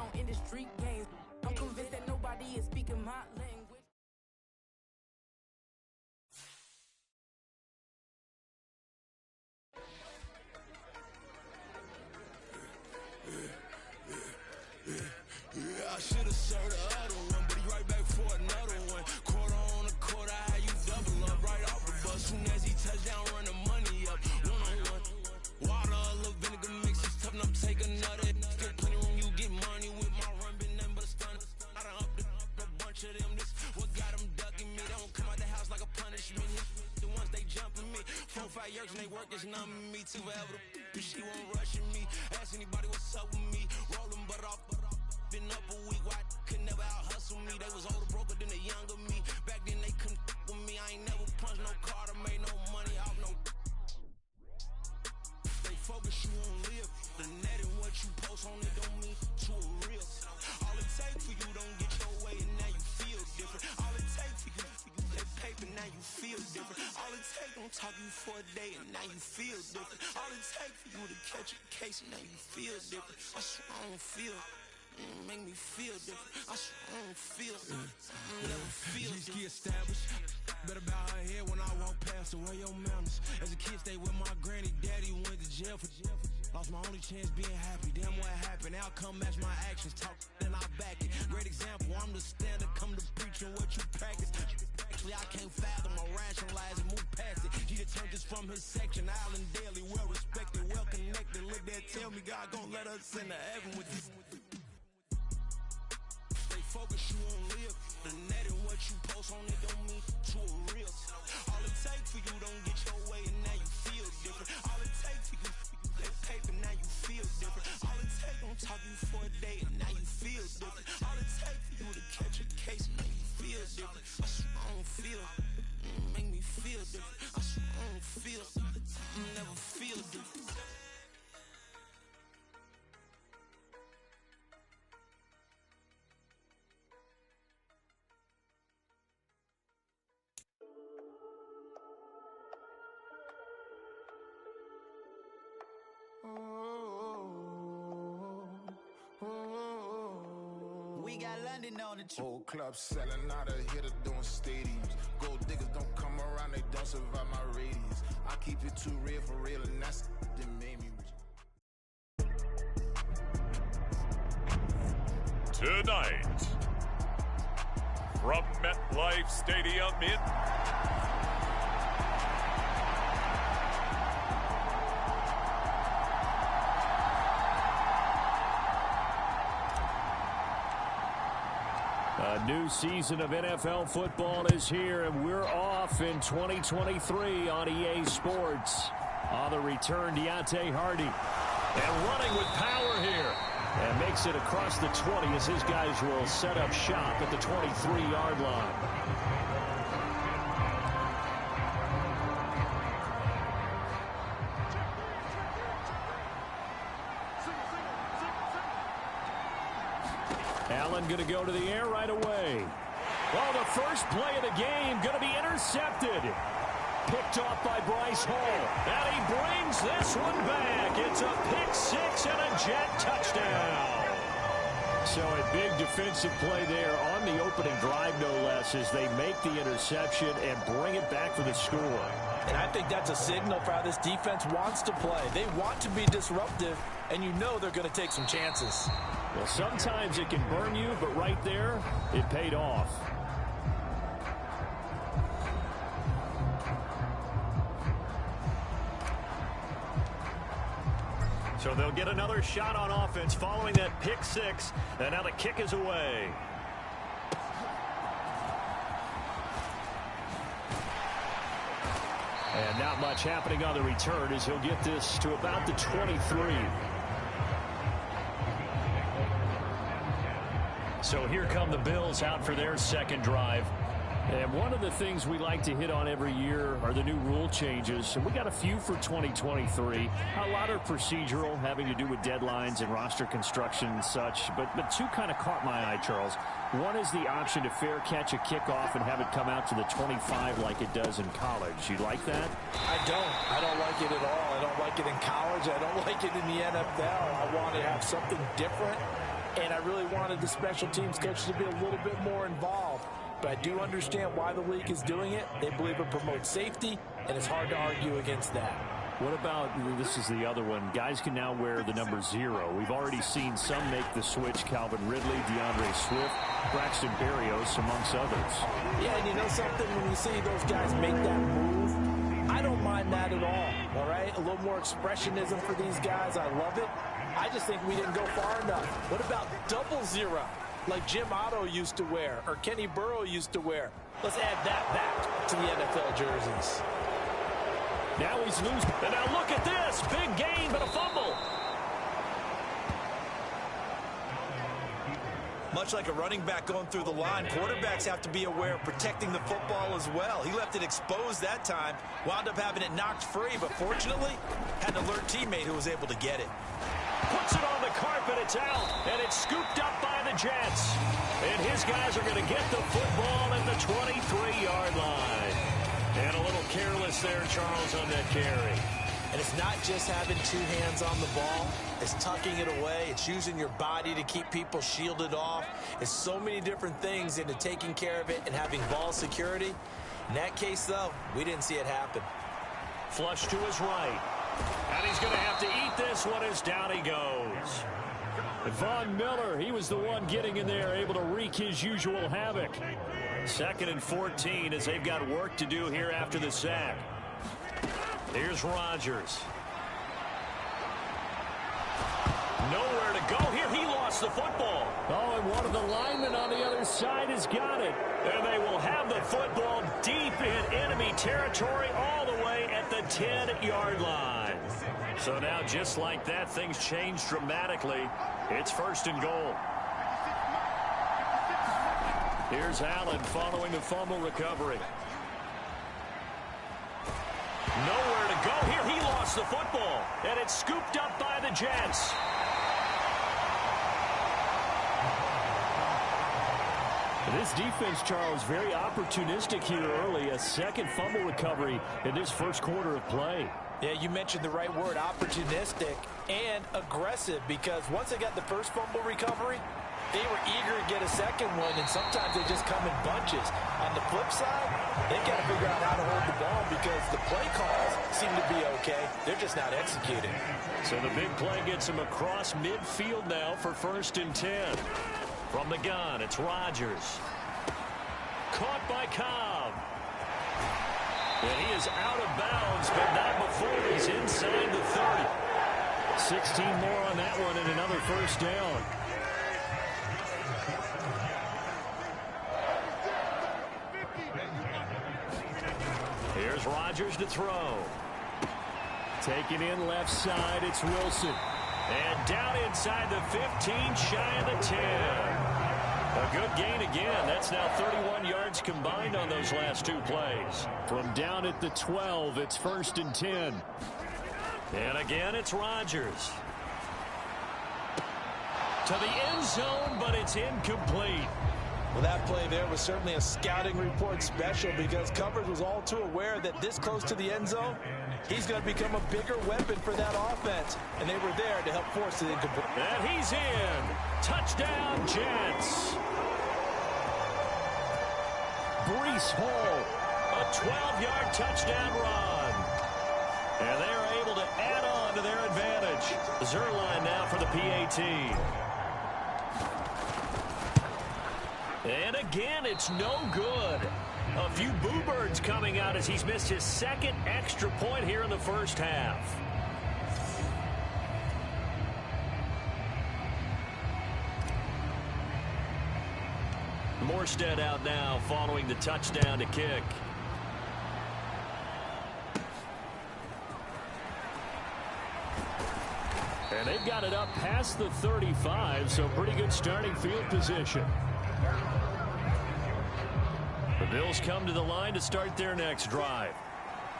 on in the street games. I'm convinced that nobody is speaking my language. Yeah, I should've served the other one, but he right back for another one. Quarter on a quarter, how you double up right off the bus. Soon as he touch down, run the money up. One-on-one. Water, a little vinegar mix, it's tough enough, take another. Still plenty room, you get money with my run, been nothing but a stunner. I done up a bunch of them, this what got them ducking me. They don't come out the house like a punishment. The ones they jumping me. 4 or 5 years and they work is numbing me. Too forever, she won't rushing me. Ask anybody what's up with me. Rollin' butt off. Been up a week, why could never out hustle me? They was older, broker than the younger me. Back then they couldn't with me. I ain't never punched no card or made no money off no. They focus you on live. The net and what you post on it don't mean to a real. All it take for you don't get your way and now you feel different. All it take for you that paper now you feel different. All it take don't talk you for a day and now you feel different. All it take for you to catch a case and now you feel different. I swear I don't feel. Make me feel different. I swear I don't feel. Never feel. Just get established. Better bow her head when I walk past her. Where your manners? As a kid, stayed with my granny. Daddy went to jail for. Lost my only chance being happy. Damn, what happened? Outcome match my actions. Talk and I back it. Great example. I'm the standard. Come to preaching what you practice. Actually, I can't fathom or rationalize and move past it. He just turned this from his section. Island Daily, well respected, well connected. Look there, tell me God gon' let us into heaven with this. Focus you on live. The net and what you post on it don't mean to a real. All it take for you don't get your way and now you feel different. All it take for you that paper now you feel different. All it take don't talk you for a day and now you feel different. All it take for you to catch a case and now you feel different. I swear I don't feel. Make me feel different. I swear I don't feel. Never feel different. We got London on the trip. Whole club selling out of here to doing stadiums. Gold diggers don't come around, they don't survive my radius. I keep it too real for real, and that's that made me rich. Tonight, from MetLife Stadium in A new season of NFL football is here, and we're off in 2023 on EA Sports. On the return, Deontay Hardy. And running with power here. And makes it across the 20 as his guys will set up shop at the 23-yard line. Allen going to go to the air right away. Well, the first play of the game going to be intercepted. Picked off by Bryce Hall. And he brings this one back. It's a pick six and a jet touchdown. So a big defensive play there on the opening drive, no less, as they make the interception and bring it back for the score. And I think that's a signal for how this defense wants to play. They want to be disruptive, and you know they're going to take some chances. Well, sometimes it can burn you, but right there, it paid off. So they'll get another shot on offense following that pick six, and now the kick is away. And not much happening on the return as he'll get this to about the 23. So here come the Bills out for their second drive. And one of the things we like to hit on every year are the new rule changes. And we got a few for 2023. A lot are procedural, having to do with deadlines and roster construction and such. But two kind of caught my eye, Charles. One is the option to fair catch a kickoff and have it come out to the 25 like it does in college. You like that? I don't like it at all. I don't like it in college. I don't like it in the NFL. I want to have something different. and I really wanted the special teams coach to be a little bit more involved. But I do understand why the league is doing it. They believe it promotes safety, and it's hard to argue against that. What about, this is the other one, guys can now wear the number 0. We've already seen some make the switch, Calvin Ridley, DeAndre Swift, Braxton Berrios, amongst others. Yeah, and you know something, when you see those guys make that move, I don't mind that at all right? A little more expressionism for these guys. I love it. I just think we didn't go far enough. What about 00, like Jim Otto used to wear or Kenny Burrow used to wear? Let's add that back to the NFL jerseys. Now he's loose. And now look at this. Big gain, but a fumble. Much like a running back going through the line, quarterbacks have to be aware of protecting the football as well. He left it exposed that time, wound up having it knocked free, but fortunately had an alert teammate who was able to get it. Puts it on the carpet, it's out, and it's scooped up by the Jets. And his guys are going to get the football at the 23-yard line. And a little careless there, Charles, on that carry. And it's not just having 2 hands on the ball. It's tucking it away. It's using your body to keep people shielded off. It's so many different things into taking care of it and having ball security. In that case, though, we didn't see it happen. Flush to his right. And he's going to have to eat this one as down he goes. Von Miller, he was the one getting in there, able to wreak his usual havoc. 2nd and 14 as they've got work to do here after the sack. Here's Rodgers. Nowhere to go here. He lost the football. Oh, and one of the linemen on the other side has got it. And they will have the football deep in enemy territory all the way at the 10-yard line. So now, just like that, things change dramatically. It's 1st and goal. Here's Allen following the fumble recovery. Nowhere to go here. He lost the football, and it's scooped up by the Jets. This defense, Charles, very opportunistic here early. A 2nd fumble recovery in this 1st quarter of play. Yeah, you mentioned the right word, opportunistic and aggressive, because once they got the 1st fumble recovery, they were eager to get a 2nd one, and sometimes they just come in bunches. On the flip side, they've got to figure out how to hold the ball because the play calls seem to be okay. They're just not executing. So the big play gets him across midfield now for 1st and 10. From the gun, it's Rodgers. Caught by Cobb. And he is out of bounds, but not before he's inside the 30. 16 more on that one and another 1st down. Here's Rodgers to throw. Taken in left side, it's Wilson. And down inside the 15, shy of the 10. A good gain again. That's now 31 yards combined on those last 2 plays. From down at the 12, it's 1st and 10. And again, it's Rodgers. To the end zone, but it's incomplete. Well, that play there was certainly a scouting report special because coverage was all too aware that this close to the end zone, he's going to become a bigger weapon for that offense. And they were there to help force it incomplete. And he's in. Touchdown, Jets. Breece Hall, a 12-yard touchdown run. And they are able to add on to their advantage. Zerline now for the PAT. And again, it's no good. A few boo birds coming out as he's missed his 2nd extra point here in the 1st half. Morstead out now following the touchdown to kick. And they've got it up past the 35, so pretty good starting field position. The Bills come to the line to start their next drive.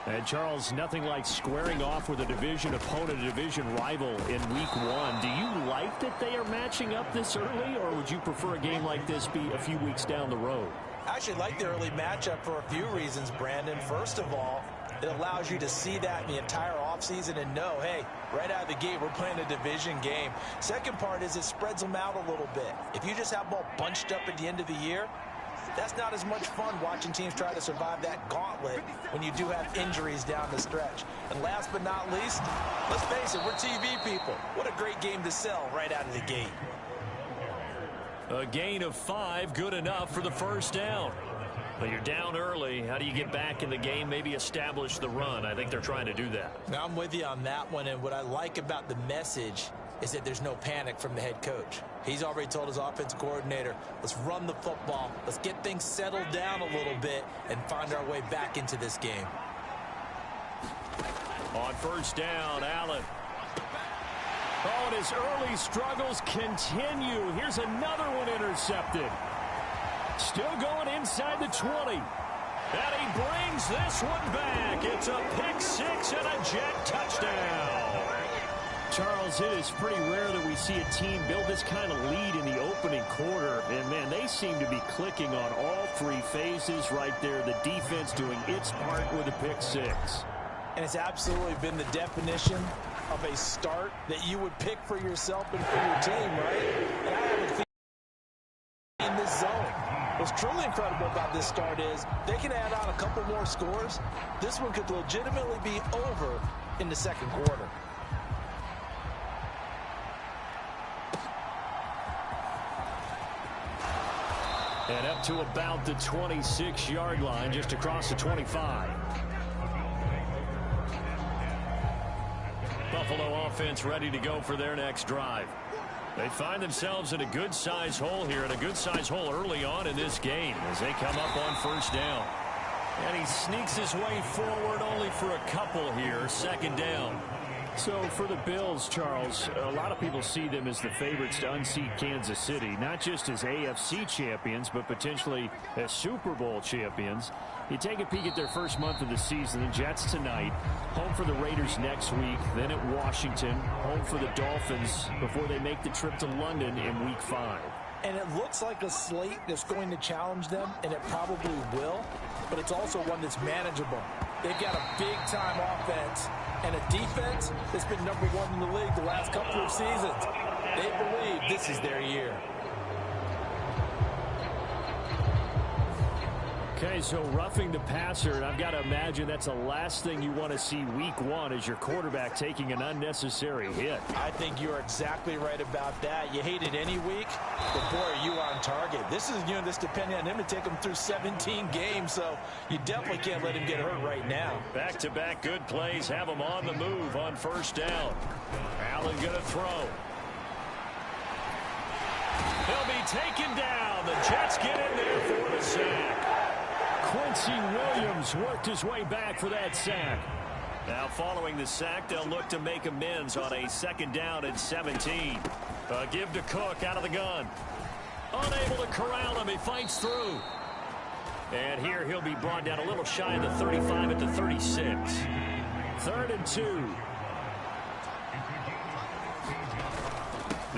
And, Charles, nothing like squaring off with a division opponent, a division rival in Week 1. Do you like that they are matching up this early, or would you prefer a game like this be a few weeks down the road? I actually like the early matchup for a few reasons, Brandon. First of all, it allows you to see that in the entire offseason and know, hey, right out of the gate, we're playing a division game. Second part is it spreads them out a little bit. If you just have them all bunched up at the end of the year, that's not as much fun watching teams try to survive that gauntlet when you do have injuries down the stretch. And last but not least, let's face it, we're TV people. What a great game to sell right out of the gate. A gain of 5, good enough for the first down. But you're down early. How do you get back in the game, maybe establish the run? I think they're trying to do that. Now, I'm with you on that one, and what I like about the message is that there's no panic from the head coach. He's already told his offensive coordinator, let's run the football, let's get things settled down a little bit and find our way back into this game. On first down, Allen. Oh, and his early struggles continue. Here's another one intercepted. Still going inside the 20. And he brings this one back. It's a pick 6 and a Jet touchdown. Charles, it is pretty rare that we see a team build this kind of lead in the opening quarter. And, man, they seem to be clicking on all 3 phases right there. The defense doing its part with a pick 6. And it's absolutely been the definition of a start that you would pick for yourself and for your team, right? And I have a feeling in this zone. What's truly incredible about this start is they can add on a couple more scores. This one could legitimately be over in the second quarter. And up to about the 26-yard line, just across the 25. Buffalo offense ready to go for their next drive. They find themselves in a good-sized hole here, and a good-sized hole early on in this game as they come up on first down. And he sneaks his way forward only for a couple here, second down. So for the Bills, Charles, a lot of people see them as the favorites to unseat Kansas City, not just as AFC champions, but potentially as Super Bowl champions. You take a peek at their first month of the season, the Jets tonight, home for the Raiders next week, then at Washington, home for the Dolphins before they make the trip to London in Week 5. And it looks like a slate that's going to challenge them, and it probably will, but it's also one that's manageable. They've got a big-time offense and a defense that's been number 1 in the league the last couple of seasons. They believe this is their year. Okay, so roughing the passer, and I've got to imagine that's the last thing you want to see week 1 as your quarterback taking an unnecessary hit. I think you're exactly right about that. You hate it any week, but boy, are you on target. This is, this depending on him to take him through 17 games, so you definitely can't let him get hurt right now. Back-to-back good plays have him on the move on first down. Allen going to throw. He'll be taken down. The Jets get in there for the sack. Quincy Williams worked his way back for that sack. Now following the sack, they'll look to make amends on a second down and 17. Give to Cook out of the gun. Unable to corral him. He fights through. And here he'll be brought down a little shy of the 35 at the 36. 3rd and 2.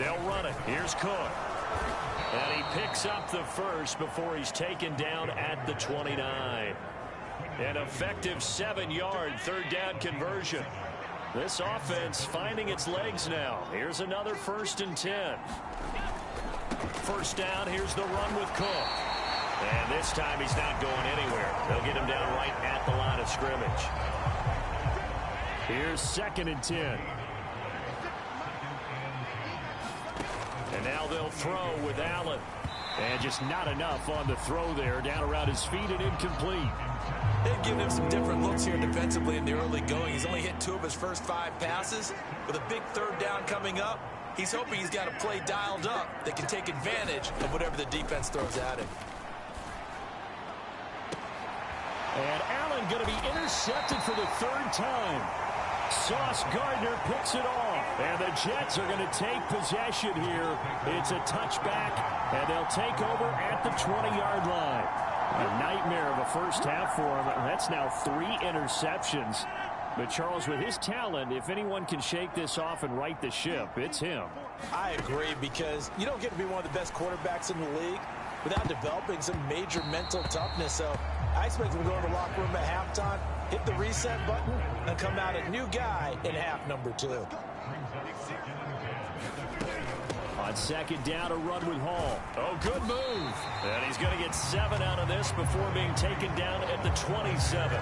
They'll run it. Here's Cook. And he picks up the first before he's taken down at the 29. An effective 7-yard third down conversion. This offense finding its legs now. Here's another 1st and 10. First down, here's the run with Cook. And this time he's not going anywhere. They'll get him down right at the line of scrimmage. Here's 2nd and 10. And now they'll throw with Allen. And just not enough on the throw there. Down around his feet and incomplete. They've given him some different looks here defensively in the early going. He's only hit 2 of his first 5 passes. With a big 3rd down coming up, he's hoping he's got a play dialed up that can take advantage of whatever the defense throws at him. And Allen going to be intercepted for the 3rd time. Sauce Gardner picks it off. And the Jets are going to take possession here. It's a touchback, and they'll take over at the 20-yard line. A nightmare of a first half for him. That's now 3 interceptions. But, Charles, with his talent, if anyone can shake this off and right the ship, it's him. I agree, because you don't get to be one of the best quarterbacks in the league without developing some major mental toughness. So I expect him to go in the locker room at halftime hit the reset button, and come out a new guy in half number 2. On second down, a run with Hall. Oh, good move. And he's going to get 7 out of this before being taken down at the 27.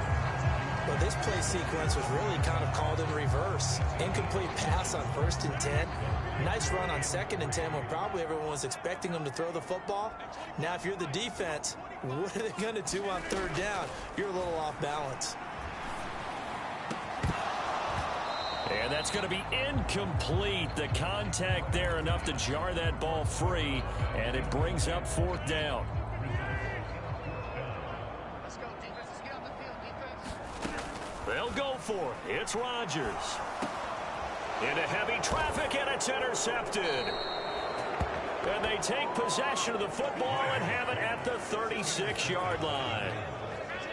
Well, this play sequence was really kind of called in reverse. Incomplete pass on 1st and 10. Nice run on 2nd and 10 when probably everyone was expecting him to throw the football. Now, if you're the defense, what are they going to do on 3rd down? You're a little off balance. And that's going to be incomplete. The contact there enough to jar that ball free, and it brings up 4th down. Let's go, defense. Let's get on the field, defense. They'll go for it. It's Rodgers. Into heavy traffic, and it's intercepted. And they take possession of the football and have it at the 36-yard line.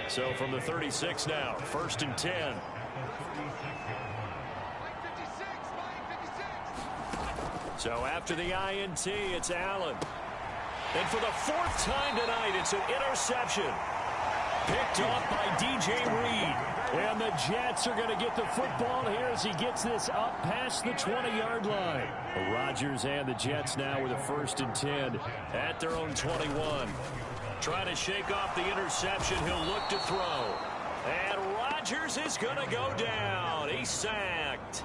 So from the 36 now, 1st and 10. So after the INT, it's Allen. And for the 4th time tonight, it's an interception. Picked off by DJ Reed. And the Jets are going to get the football here as he gets this up past the 20-yard line. Rodgers and the Jets now with a 1st and 10 at their own 21. Trying to shake off the interception. He'll look to throw. And Rodgers is going to go down. He's sacked.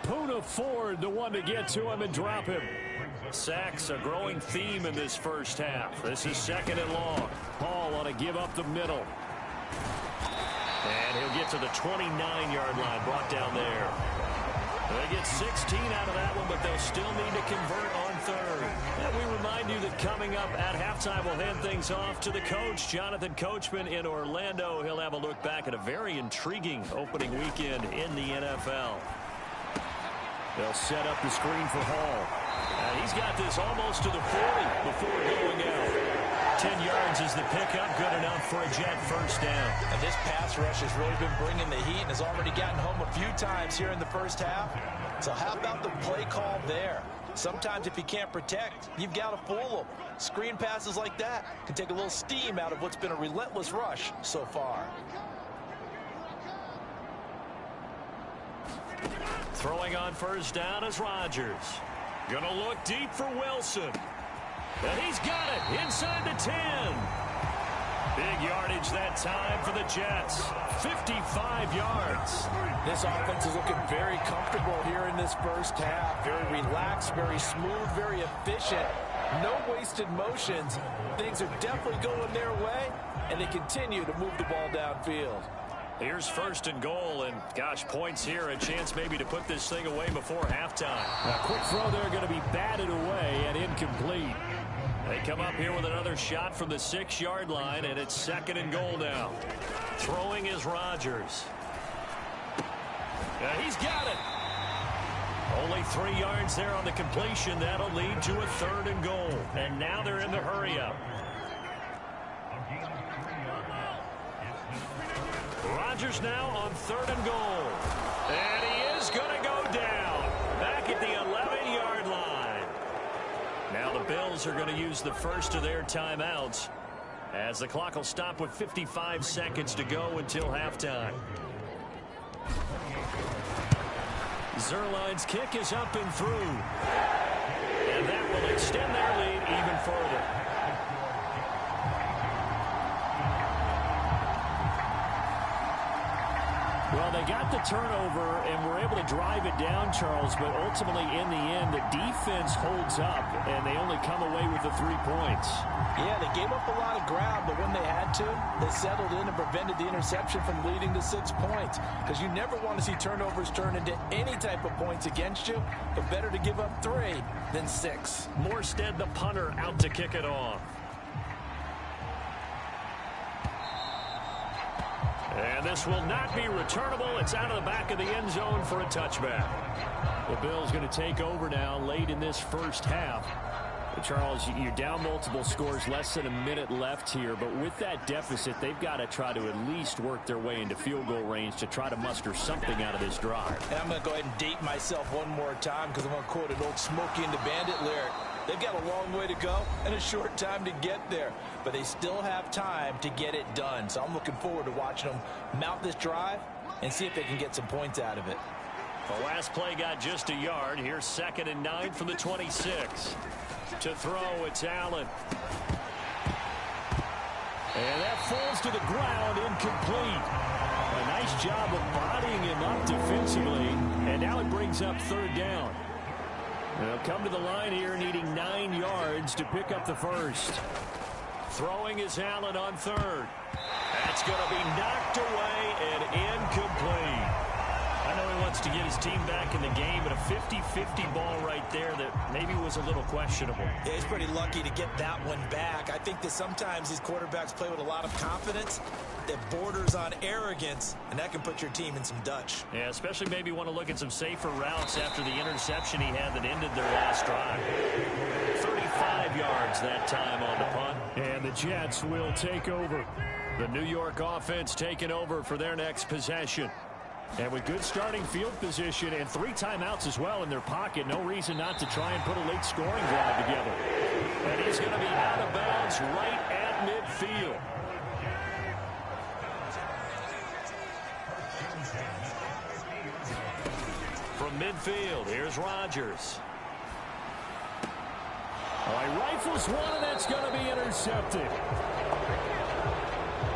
Poona Ford, the one to get to him and drop him. Sacks a growing theme in this first half. This is 2nd and long. Hall on a give up the middle. And he'll get to the 29-yard line, brought down there. They get 16 out of that one, but they'll still need to convert on 3rd. And we remind you that coming up at halftime, we'll hand things off to the coach, Jonathan Coachman in Orlando. He'll have a look back at a very intriguing opening weekend in the NFL. They'll set up the screen for Hall. And he's got this almost to the 40 before going out. 10 yards is the pickup, good enough for a Jet 1st down. And this pass rush has really been bringing the heat and has already gotten home a few times here in the first half. So how about the play call there? Sometimes if you can't protect, you've got to fool them. Screen passes like that can take a little steam out of what's been a relentless rush so far. Throwing on 1st down is Rodgers. Gonna look deep for Wilson. And he's got it inside the 10. Big yardage that time for the Jets. 55 yards. This offense is looking very comfortable here in this first half. Very relaxed, very smooth, very efficient. No wasted motions. Things are definitely going their way, and they continue to move the ball downfield. Here's 1st and goal, and gosh, points here, a chance maybe to put this thing away before halftime. A quick throw there going to be batted away and incomplete. They come up here with another shot from the 6-yard line, and it's 2nd and goal now. Throwing is Rodgers. He's got it. Only 3 yards there on the completion. That'll lead to a 3rd and goal. And now they're in the hurry-up. Rodgers now on 3rd and goal. And he is going to go down. Back at the 11-yard line. Now the Bills are going to use the first of their timeouts, as the clock will stop with 55 seconds to go until halftime. Zerline's kick is up and through. And that will extend their lead even further. Well, they got the turnover and were able to drive it down, Charles, but ultimately in the end, the defense holds up, and they only come away with the 3 points. Yeah, they gave up a lot of ground, but when they had to, they settled in and prevented the interception from leading to 6 points, because you never want to see turnovers turn into any type of points against you, but better to give up 3 than 6. Morstead, the punter, out to kick it off. And this will not be returnable. It's out of the back of the end zone for a touchback. The Bills going to take over now late in this first half. But Charles, you're down multiple scores, less than a minute left here. But with that deficit, they've got to try to at least work their way into field goal range to try to muster something out of this drive. And I'm going to go ahead and date myself one more time, because I'm going to quote an old Smokey and the Bandit lyric. They've got a long way to go and a short time to get there, but they still have time to get it done. So I'm looking forward to watching them mount this drive and see if they can get some points out of it. The last play got just a yard. Here's 2nd and 9 from the 26. To throw, it's Allen. And that falls to the ground, incomplete. A nice job of bodying him up defensively, and now it brings up 3rd down. They'll come to the line here needing 9 yards to pick up the first. Throwing is Allen on 3rd. That's going to be knocked away and incomplete. I know he wants to get his team back in the game, but a 50-50 ball right there that maybe was a little questionable. Yeah, he's pretty lucky to get that one back. I think that sometimes these quarterbacks play with a lot of confidence that borders on arrogance, and that can put your team in some Dutch. Yeah, especially maybe want to look at some safer routes after the interception he had that ended their last drive. 35 yards that time on the punt. And the Jets will take over. The New York offense taking over for their next possession. And with good starting field position and 3 timeouts as well in their pocket, no reason not to try and put a late scoring drive together. And he's going to be out of bounds right at midfield. From midfield, here's Rodgers. He rifles one, and that's going to be intercepted.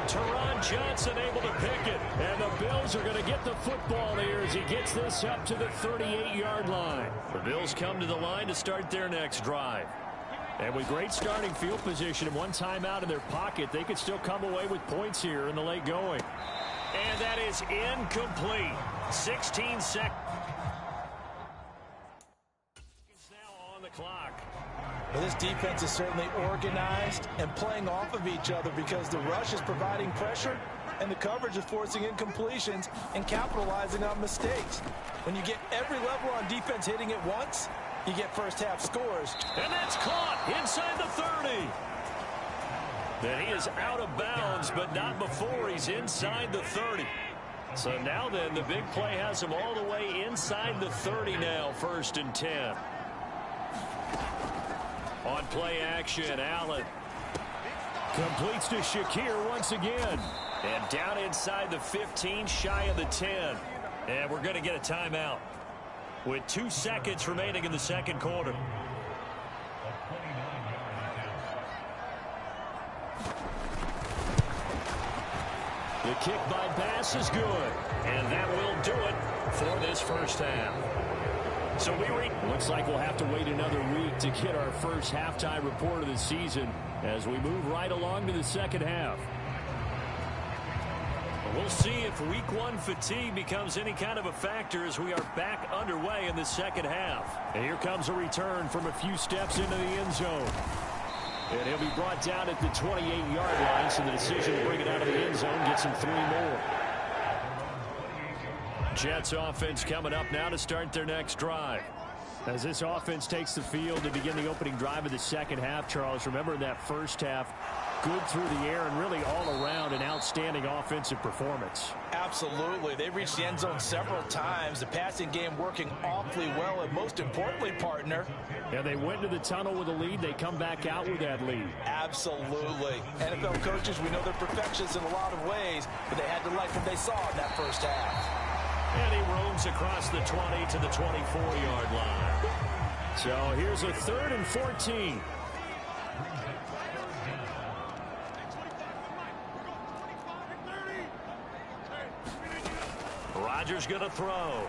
Teron Johnson able to pick it, and the Bills are going to get the football here as he gets this up to the 38-yard line. The Bills come to the line to start their next drive. And with great starting field position and 1 timeout in their pocket, they could still come away with points here in the late going. And that is incomplete. 16 seconds now on the clock. Well, this defense is certainly organized and playing off of each other because the rush is providing pressure and the coverage is forcing incompletions and capitalizing on mistakes. When you get every level on defense hitting it once, you get first half scores. And that's caught inside the 30. Then he is out of bounds, but not before he's inside the 30. So now then, the big play has him all the way inside the 30 now, 1st and 10. On play action, Allen completes to Shakir once again. And down inside the 15, shy of the 10. And we're going to get a timeout with 2 seconds remaining in the 2nd quarter. The kick by Bass is good. And that will do it for this first half. So looks like we'll have to wait another week to get our first halftime report of the season as we move right along to the 2nd half. We'll see if week 1 fatigue becomes any kind of a factor as we are back underway in the 2nd half. And here comes a return from a few steps into the end zone. And he'll be brought down at the 28-yard line, so the decision to bring it out of the end zone gets him 3 more. Jets offense coming up now to start their next drive. As this offense takes the field to begin the opening drive of the 2nd half, Charles, remember in that first half, good through the air and really all around an outstanding offensive performance. Absolutely. They reached the end zone several times. The passing game working awfully well, and most importantly, partner. And they went to the tunnel with a lead. They come back out with that lead. Absolutely. NFL coaches, we know they're perfectionists in a lot of ways, but they had to like what they saw in that first half. And he roams across the 20 to the 24-yard line. So here's a 3rd and 14. Rodgers going to throw.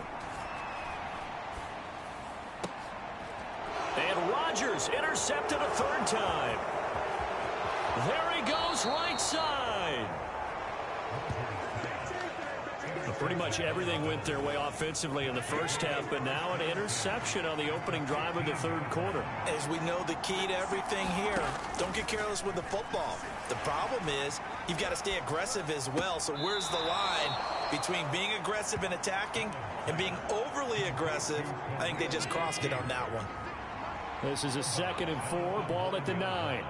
And Rodgers intercepted a 3rd time. There he goes, right side. Pretty much everything went their way offensively in the first half, but now an interception on the opening drive of the 3rd quarter. As we know, the key to everything here, don't get careless with the football. The problem is you've got to stay aggressive as well. So where's the line between being aggressive and attacking and being overly aggressive? I think they just crossed it on that one. This is a 2nd and 4, ball at the 9.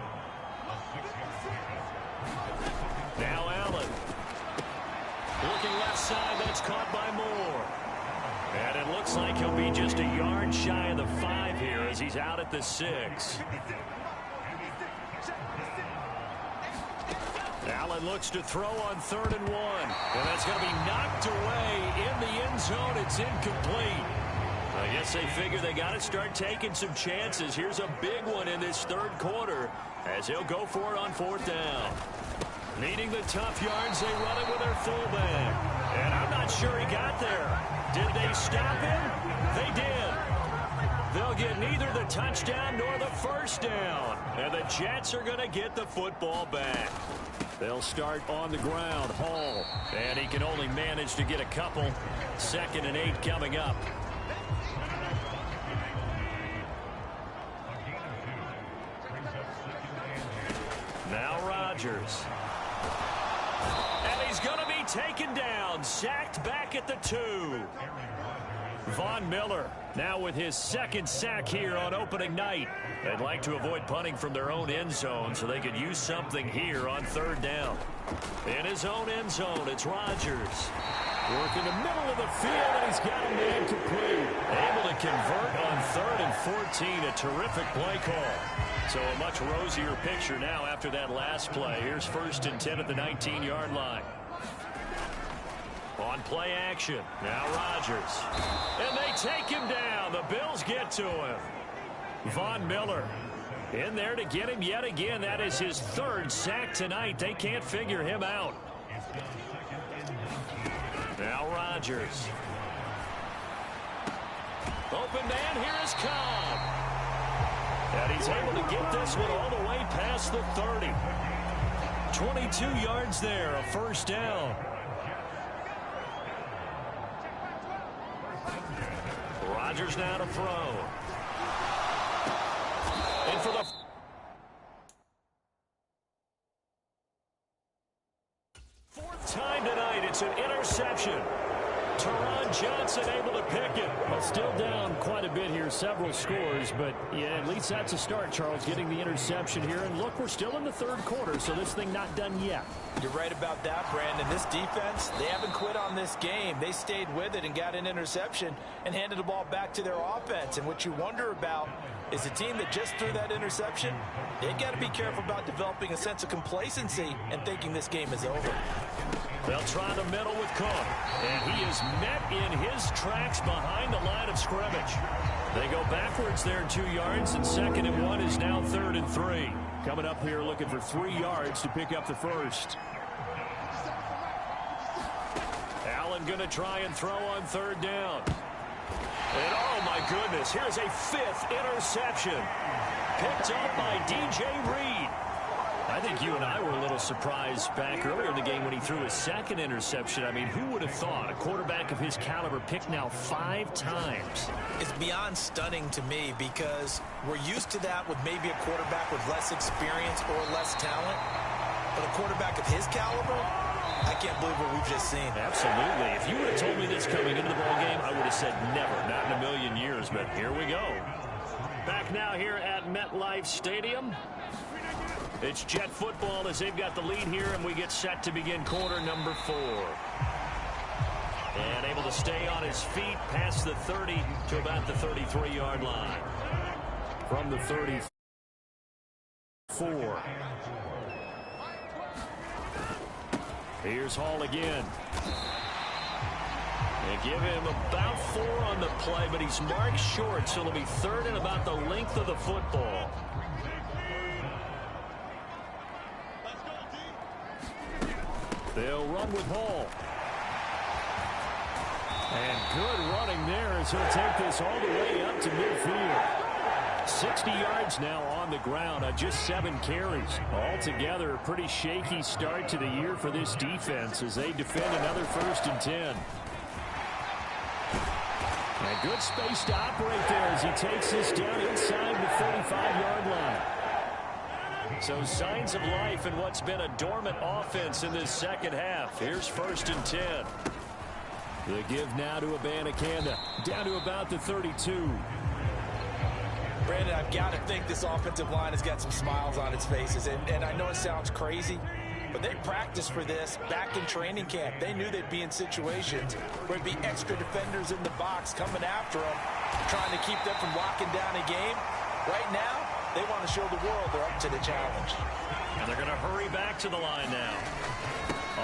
Now Allen. Looking left side, that's caught by Moore. And it looks like he'll be just a yard shy of the 5 here as he's out at the 6. Allen looks to throw on 3rd and 1. And that's going to be knocked away in the end zone. It's incomplete. I guess they figure they got to start taking some chances. Here's a big one in this 3rd quarter as he'll go for it on 4th down. Needing the tough yards, they run it with their fullback. And I'm not sure he got there. Did they stop him? They did. They'll get neither the touchdown nor the 1st down. And the Jets are going to get the football back. They'll start on the ground. Hall. And he can only manage to get a couple. 2nd and 8 coming up. Now Rodgers. And he's going to be taken down. Sacked back at the 2. Von Miller now with his 2nd sack here on opening night. They'd like to avoid punting from their own end zone so they could use something here on 3rd down. In his own end zone, it's Rodgers. Working the middle of the field, and he's got a man complete. Able to convert on 3rd and 14. A terrific play call. So a much rosier picture now after that last play. Here's 1st and 10 at the 19-yard line. On play action. Now Rodgers. And they take him down. The Bills get to him. Von Miller in there to get him yet again. That is his 3rd sack tonight. They can't figure him out. Now Rodgers. Open man, here is Cobb. And he's able to get this one all the way past the 30. 22 yards there, a 1st down. Rodgers now to throw. And for the 4th time tonight, it's an interception. Teron Johnson able to pick it. Well, still down quite a bit here, several scores, but yeah, at least that's a start, Charles, getting the interception here. And look, we're still in the 3rd quarter, so this thing not done yet. You're right about that, Brandon. This defense, they haven't quit on this game. They stayed with it and got an interception and handed the ball back to their offense. And what you wonder about is the team that just threw that interception, they got to be careful about developing a sense of complacency and thinking this game is over. They'll try the middle with Cook. And he is met in his tracks behind the line of scrimmage. They go backwards there 2 yards, and 2nd and 1 is now 3rd and 3. Coming up here looking for 3 yards to pick up the 1st. Allen going to try and throw on 3rd down. And oh my goodness, here's a 5th interception. Picked up by DJ Reed. I think you and I were a little surprised back earlier in the game when he threw his 2nd interception. I mean, who would have thought a quarterback of his caliber picked now 5 times? It's beyond stunning to me because we're used to that with maybe a quarterback with less experience or less talent. But a quarterback of his caliber, I can't believe what we've just seen. Absolutely. If you would have told me this coming into the ballgame, I would have said never, not in a million years. But here we go. Back now here at MetLife Stadium. It's Jet football as they've got the lead here, and we get set to begin quarter number 4. And able to stay on his feet past the 30 to about the 33-yard line. From the 34. Here's Hall again. They give him about 4 on the play, but he's marked short, so it'll be 3rd and about the length of the football. They'll run with Hall. And good running there as he'll take this all the way up to midfield. 60 yards now on the ground on just 7 carries. Altogether, a pretty shaky start to the year for this defense as they defend another 1st and 10. And good space to operate there as he takes this down inside the 35-yard line. So signs of life in what's been a dormant offense in this 2nd half. Here's 1st and 10. The give now to Abanikanda. Down to about the 32. Brandon, I've got to think this offensive line has got some smiles on its faces. And I know it sounds crazy, but they practiced for this back in training camp. They knew they'd be in situations where it'd be extra defenders in the box coming after them, trying to keep them from locking down a game. Right now, they want to show the world they're up to the challenge. And they're going to hurry back to the line now.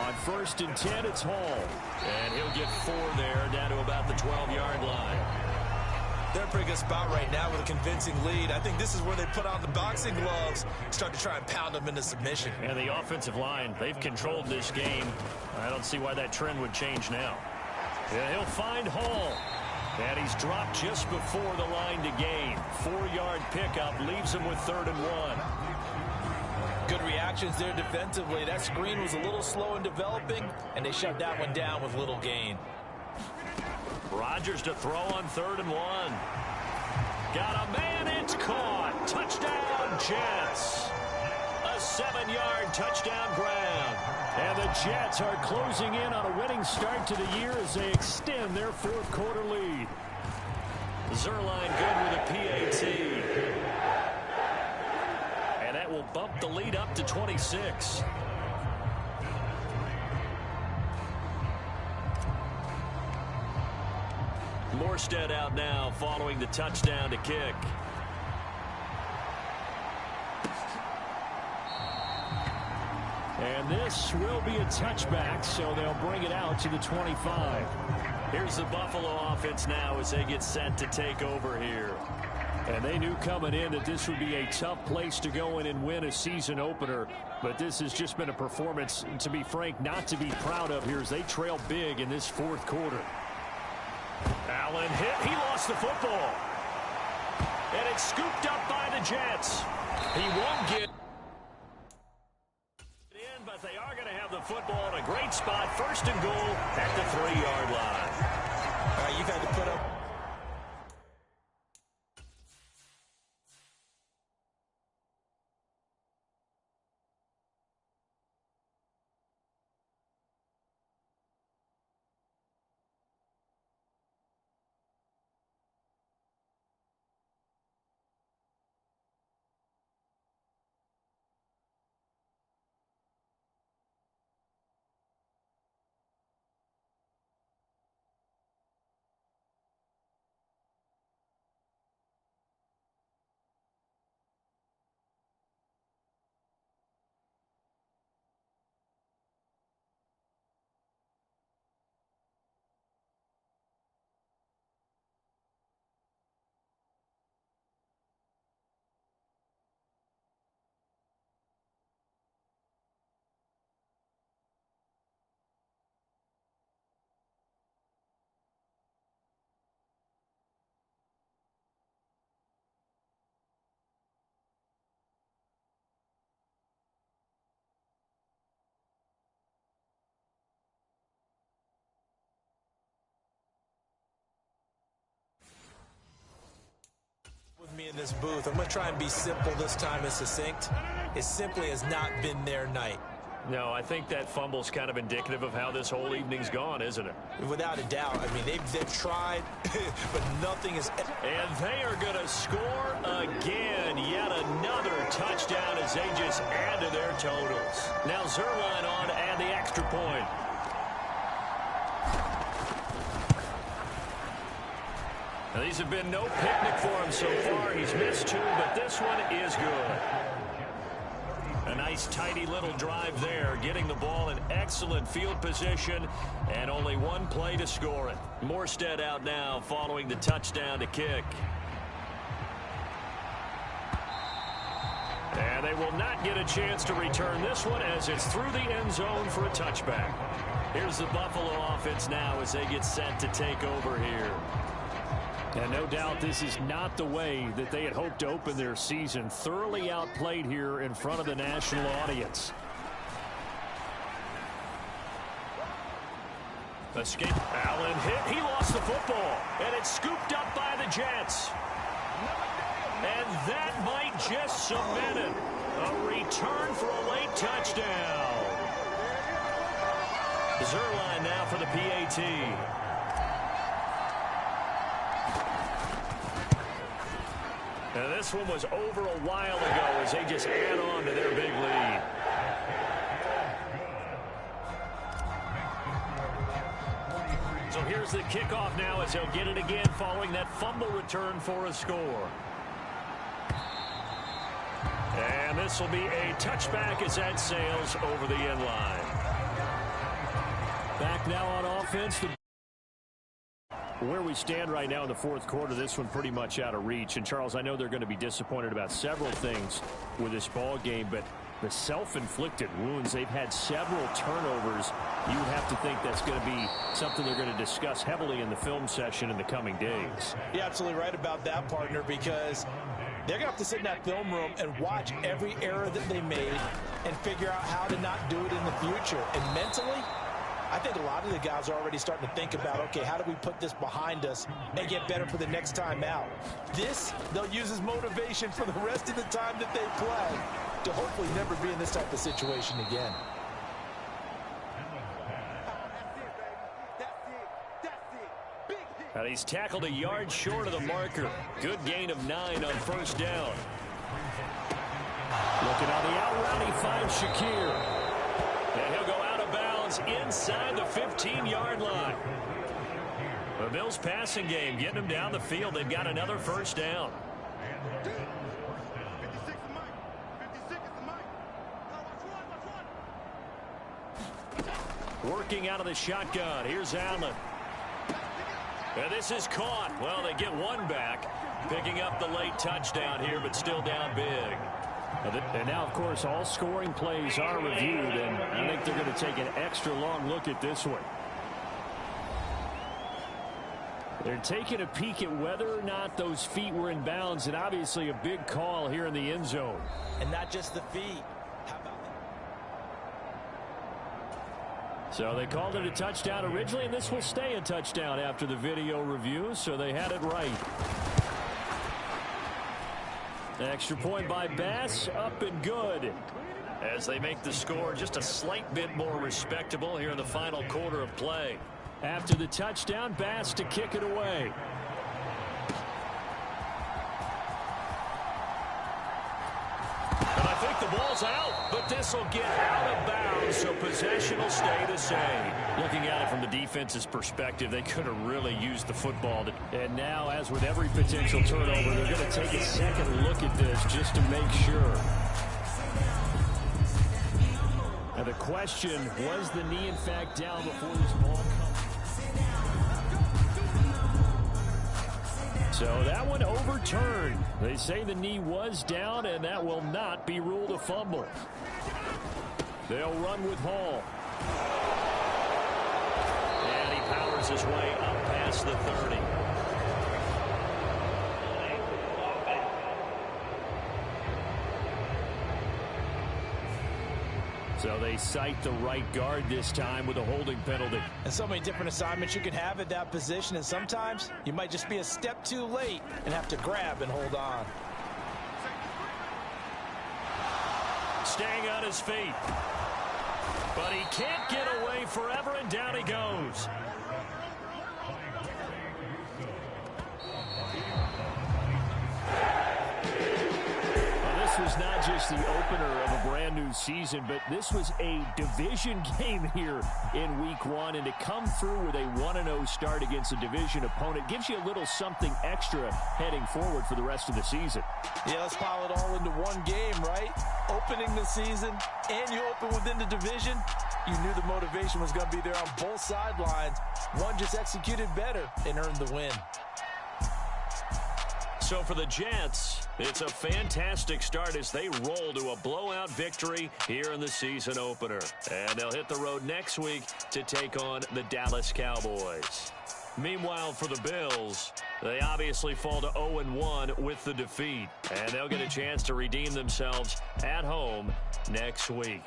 On 1st and 10, it's Hall. And he'll get 4 there, down to about the 12-yard line. They're in a pretty good spot right now with a convincing lead. I think this is where they put on the boxing gloves, start to try and pound them into submission. And the offensive line, they've controlled this game. I don't see why that trend would change now. Yeah, he'll find Hall. And he's dropped just before the line to gain. 4-yard pickup leaves him with 3rd and 1. Good reactions there defensively. That screen was a little slow in developing, and they shut that one down with little gain. Rodgers to throw on 3rd and 1. Got a man, it's caught. Touchdown, Jets. A 7-yard touchdown grab. And the Jets are closing in on a winning start to the year as they extend their 4th quarter lead. Zerline good with a PAT. And that will bump the lead up to 26. Morstead out now following the touchdown to kick. And this will be a touchback, so they'll bring it out to the 25. Here's the Buffalo offense now as they get set to take over here. And they knew coming in that this would be a tough place to go in and win a season opener. But this has just been a performance, to be frank, not to be proud of here as they trail big in this 4th quarter. Allen hit. He lost the football. And it's scooped up by the Jets. He won't get in, but they are going to have the football in a great spot. 1st and goal at the 3-yard line. All right, you've had to put up. Me in this booth, I'm going to try and be simple this time and succinct. It simply has not been their night. No, I think that fumble's kind of indicative of how this whole evening's gone, isn't it? Without a doubt. I mean, they've tried, but nothing is. And they are going to score again. Yet another touchdown as they just add to their totals. Now Zerline on to add the extra point. Now, these have been no picnic for him so far. He's missed 2, but this one is good. A nice, tidy little drive there, getting the ball in excellent field position, and only 1 play to score it. Morstead out now following the touchdown to kick. And they will not get a chance to return this one as it's through the end zone for a touchback. Here's the Buffalo offense now as they get set to take over here. And no doubt this is not the way that they had hoped to open their season. Thoroughly outplayed here in front of the national audience. Escape. Allen hit. He lost the football. And it's scooped up by the Jets. And that might just cement it. A return for a late touchdown. Zerline now for the PAT. Now this one was over a while ago as they just add on to their big lead. Here's the kickoff now as he'll get it again following that fumble return for a score. And this will be a touchback as that sails over the end line. Back now on offense. Where we stand right now in the fourth quarter, this one pretty much out of reach. And, Charles, I know they're going to be disappointed about several things with this ball game, but the self-inflicted wounds, they've had several turnovers. You would have to think that's going to be something they're going to discuss heavily in the film session in the coming days. You're absolutely right about that, partner, because they're going to have to sit in that film room and watch every error that they made and figure out how to not do it in the future. And mentally, I think a lot of the guys are already starting to think about, okay, how do we put this behind us and get better for the next time out? This, they'll use as motivation for the rest of the time that they play to hopefully never be in this type of situation again. And he's tackled a yard short of the marker. Good gain of 9 on first down. Looking on the out route, he finds Shakir. And he'll go out of bounds inside the 15-yard line. The Bills passing game getting them down the field. They've got another first down. Working out of the shotgun. Here's Allen. And this is caught. Well, they get one back. Picking up the late touchdown here, but still down big. And now, of course, all scoring plays are reviewed, and I think they're going to take an extra long look at this one. They're taking a peek at whether or not those feet were in bounds, and obviously a big call here in the end zone. And not just the feet. How about that? So they called it a touchdown originally, and this will stay a touchdown after the video review, so they had it right. Extra point by Bass, up and good. As they make the score just a slight bit more respectable here in the final quarter of play. After the touchdown, Bass to kick it away. And I think the ball's out, but this will get out of bounds, so possession will stay the same. Looking at it from the defense's perspective, they could have really used the football. And now, as with every potential turnover, they're going to take a second look at this just to make sure. And the question, was the knee in fact down before this ball comes? So that one overturned. They say the knee was down, and that will not be ruled a fumble. They'll run with Hall. And he powers his way up past the 30. So they cite the right guard this time with a holding penalty. And so many different assignments you can have at that position, and sometimes you might just be a step too late and have to grab and hold on. Staying on his feet. But he can't get away forever, and down he goes. This was not just the opener of a brand new season, but this was a division game here in week 1, and to come through with a 1-0 start against a division opponent gives you a little something extra heading forward for the rest of the season. Yeah, let's pile it all into one game, right? Opening the season, and you open within the division. You knew the motivation was going to be there on both sidelines. One just executed better and earned the win. So for the Jets, it's a fantastic start as they roll to a blowout victory here in the season opener. And they'll hit the road next week to take on the Dallas Cowboys. Meanwhile, for the Bills, they obviously fall to 0-1 with the defeat. And they'll get a chance to redeem themselves at home next week.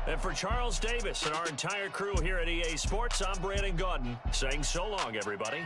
And for Charles Davis and our entire crew here at EA Sports, I'm Brandon Gaudin saying so long, everybody.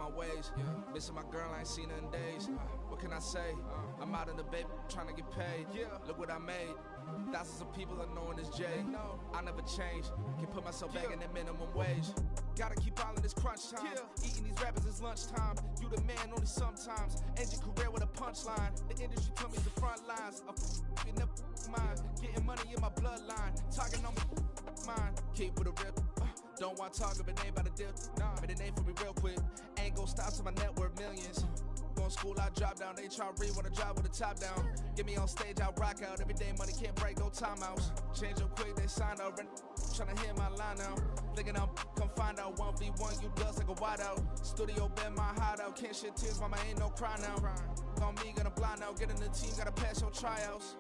my ways. Missing my girl, I ain't seen her in days. What can I say? I'm out in the baby, trying to get paid. Look what I made. Thousands of people are knowing this Jay. I never change. Can put myself back in the minimum wage. Gotta keep all in this crunch time. Eating these rappers is lunchtime. You the man only sometimes. End your career with a punchline. The industry told me the front lines. I'm never mine. Getting money in my bloodline. Talking on mine. Keep with a rip. Don't want to talk if it ain't about a deal. Made a name for me real quick. Ain't gon' stop till my net worth millions. Going school, I drop down. They try to read when I drive with the top down. Get me on stage, I rock out. Every day money can't break, no timeouts. Change up quick, they signed up. Tryna hear my line now. Thinking I'm come find out 1v1, you dust like a wideout. Studio been my hideout. Can't shed tears, mama ain't no cry now. On me, gonna blind out. Get in the team, gotta pass your tryouts.